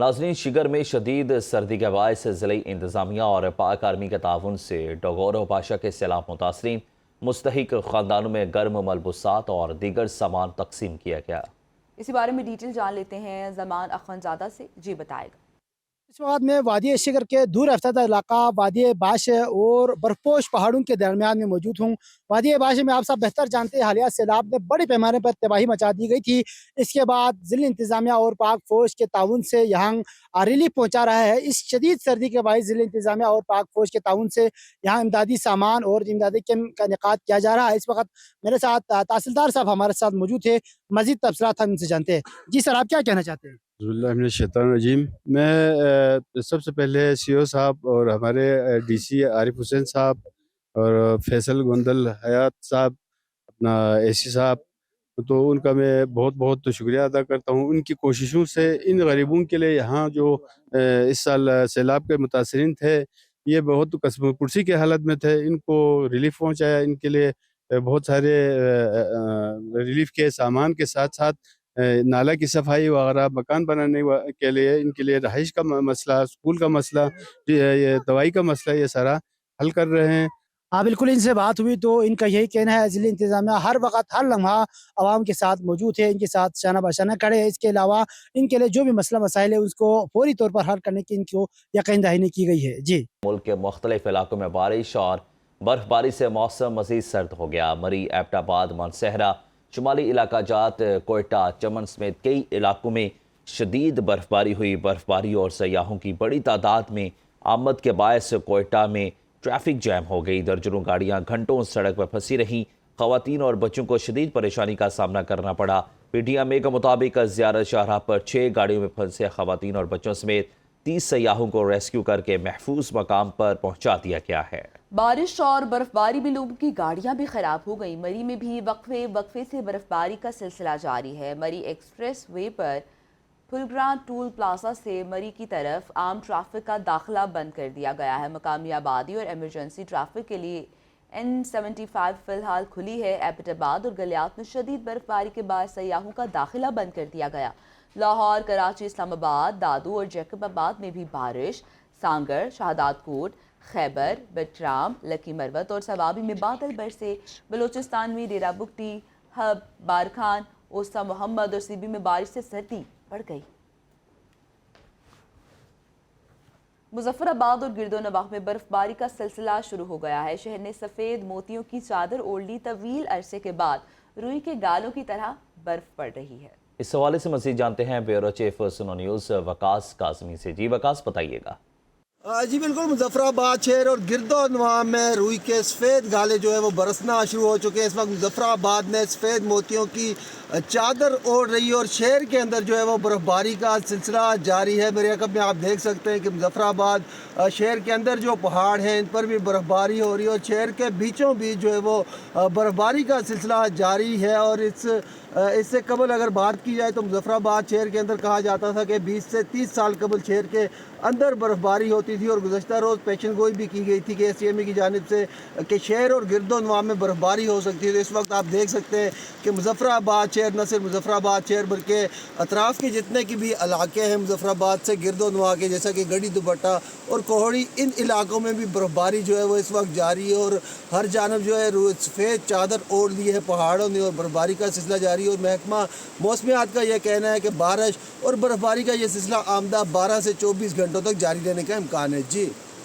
नाज़रीन, शिगर में शदीद सर्दी के बायस ज़िले इंतज़ामिया और पाक आर्मी के ताउन से डगौर और पाशा के सैलाब मुतासरीन मुस्तहिक ख़ानदानों में गर्म मलबूसात और दीगर सामान तकसीम किया गया। इसी बारे में डिटेल जान लेते हैं ज़मान अख़वंज़ादा से। जी बताएगा। इस वक्त मैं वादी शिगर के दूर रफ्ता इलाका वादी बाश और बर्फपोश पहाड़ों के दरमियान में मौजूद हूँ। वादी बाश में आप सब बेहतर जानते हैं, हालिया सैलाब में बड़े पैमाने पर तबाही मचा दी गई थी। इसके बाद ज़िला इंतज़ामिया और पाक फ़ौज के ताउन से यहाँ रिलीफ पहुँचा रहा है। इस शदीद सर्दी के बायस ज़िला इंतज़ामिया और पाक फ़ौज के ताउन से यहाँ इमदादी सामान और इमदादी कैम्प का इनेकाद किया जा रहा है। इस वक्त मेरे साथ तहसीलदार साहब हमारे साथ मौजूद है। मज़ीद तफसीलात हम इनसे जानते हैं। जी सर, आप क्या कहना चाहते हैं? रजीम। मैं सबसे पहले सीओ साहब और हमारे डीसी आरिफ हुसैन साहब और फैसल गोंदल हयात साहब, अपना एसी साहब, तो उनका मैं बहुत बहुत शुक्रिया अदा करता हूँ। उनकी कोशिशों से इन गरीबों के लिए यहाँ जो इस साल सैलाब के मुतासरीन थे, ये बहुत कस्म पुरसी के हालत में थे, इनको रिलीफ पहुँचाया। इनके लिए बहुत सारे रिलीफ के सामान के साथ साथ नाला की सफाई वगैरह, मकान बनाने के लिए, इनके लिए रहाइश का मसला, स्कूल का मसला, ये दवाई का मसला, ये सारा हल कर रहे हैं। हाँ बिल्कुल, इनसे बात हुई तो इनका यही कहना है ज़िला इंतज़ामिया हर वक्त हर लम्हा आवाम के साथ मौजूद है, इनके साथ शाना बशाना खड़े हैं। इसके अलावा इनके लिए जो भी मसला मसाइल है उसको फौरी तौर पर हल करने की इनको यकीन दहानी की गई है। जी, मुल्क के मुख्तलिफ इलाकों में बारिश और बर्फबारी से मौसम मज़ीद सर्द हो गया। मरी, एबटाबाद, मानसहरा, शुमाली इलाका जात, कोयटा, चमन समेत कई इलाकों में शदीद बर्फबारी हुई। बर्फबारी और सयाहों की बड़ी तादाद में आमद के बायस कोयटा में ट्रैफिक जैम हो गई। दर्जनों गाड़ियां घंटों सड़क पर फंसी रहीं। खवातीन और बच्चों को शदीद परेशानी का सामना करना पड़ा। PTM के मुताबिक ज़ियारत शाहराह पर 6 गाड़ियों में फंसे खवातीन और बच्चों समेत 30 सयाहों को रेस्क्यू करके महफूज मकाम पर पहुंचा दिया गया है। बारिश और बर्फबारी में लोगों की गाड़ियां भी खराब हो गई। मरी में भी वक्फे से बर्फबारी का सिलसिला जारी है। मरी एक्सप्रेस वे पर फुलग्रां टूल प्लाजा से मरी की तरफ आम ट्रैफिक का दाखिला बंद कर दिया गया है। मकामी आबादी और एमरजेंसी ट्रैफिक के लिए N75 फिलहाल खुली है। एबटाबाद और गलियात में शदीद बर्फबारी के बाद सयाहों का दाखिला बंद कर दिया गया। लाहौर, कराची, इस्लामाबाद, दादू और जैकबाबाद में भी बारिश। सांगर, शहादातकोट, खैबर, बटराम, लकी मरवत और सवाबी में बादल बरसे। बलोचिस्तान में डेरा बुगटी, हब, बारखान, ओस्ता मोहम्मद और सीबी में बारिश से सर्दी बढ़ गई। मुजफ्फराबाद और गिरदोनवाह में बर्फबारी का सिलसिला शुरू हो गया है। शहर ने सफ़ेद मोतियों की चादर ओढ़ ली। तवील अरसे के बाद रुई के गालों की तरह बर्फ पड़ रही है। इस हवाले से मज़ीद जानते हैं ब्यूरो चीफ सुनो न्यूज़ वकास काज़मी से। जी वकास, बताइएगा। जी बिल्कुल, मुजफ्फराबाद शहर और गिरदोनवाह में रुई के सफ़ेद गाले जो है वो बरसना शुरू हो चुके हैं। इस वक्त मुजफ्फराबाद में सफ़ेद मोतियों की चादर ओढ़ रही है और शहर के अंदर जो है वो बर्फ़बारी का सिलसिला जारी है। मेरे अकब में आप देख सकते हैं कि मुजफ्फराबाद शहर के अंदर जो पहाड़ हैं इन पर भी बर्फ़बारी हो रही है और शहर के बीचों बीच जो है वो बर्फ़बारी का सिलसिला जारी है। और इससे कबल अगर बात की जाए तो मुजफ्फराबाद शहर के अंदर कहा जाता था कि 20 से 30 साल कबल शहर के अंदर बर्फ़बारी होती थी और गुज़श्ता रोज़ पेशन गोई भी की गई थी कि SCMA की जानिब से कि शहर और गिरदोनवाह में बर्फ़बारी हो सकती है। तो इस वक्त आप देख सकते हैं कि मुजफ्फराबाद शहर, न सिर्फ मुजफ्फराबाद शहर बल्कि अतराफ़ के जितने की भी इलाके हैं मुजफ्फराबाद से गिरदोनवाह के, जैसा कि गढ़ी दुपट्टा और कोहड़ी, इन इलाकों में भी बर्फ़बारी जो है वो इस वक्त जारी है और हर जानब जो है सफ़ेद चादर ओढ़ ली है पहाड़ों ने और बर्फ़बारी का सिलसिला जारी। और महकमा मौसमियात का यह कहना है कि बारिश और बर्फ़बारी का ये सिलसिला आमदा 12 से 24 घंटों तक जारी रहने का इम्कान है। जी।